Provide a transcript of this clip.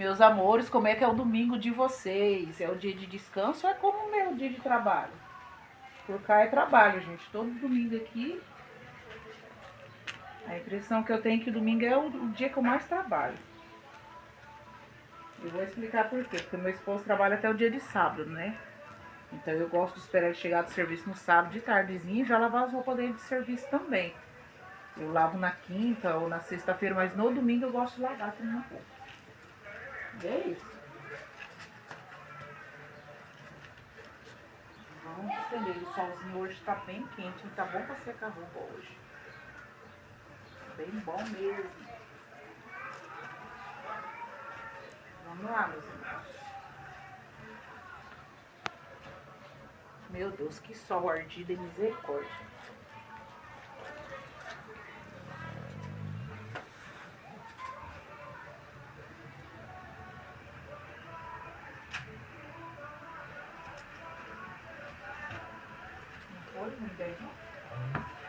Meus amores, como é que é o domingo de vocês? É o dia de descanso ou é como o meu dia de trabalho? Por cá é trabalho, gente. Todo domingo aqui. A impressão que eu tenho é que domingo é o dia que eu mais trabalho. Eu vou explicar por quê. Porque meu esposo trabalha até o dia de sábado, né? Então eu gosto de esperar ele chegar do serviço no sábado de tardezinha e já lavar as roupas dele de serviço também. Eu lavo na quinta ou na sexta-feira, mas no domingo eu gosto de lavar também uma roupa. E é isso. Vamos estender. O solzinho hoje tá bem quente, tá bom pra secar a roupa hoje. Bem bom mesmo. Vamos lá, meus irmãos. Meu Deus, que sol ardido e misericórdia. Não foi, não.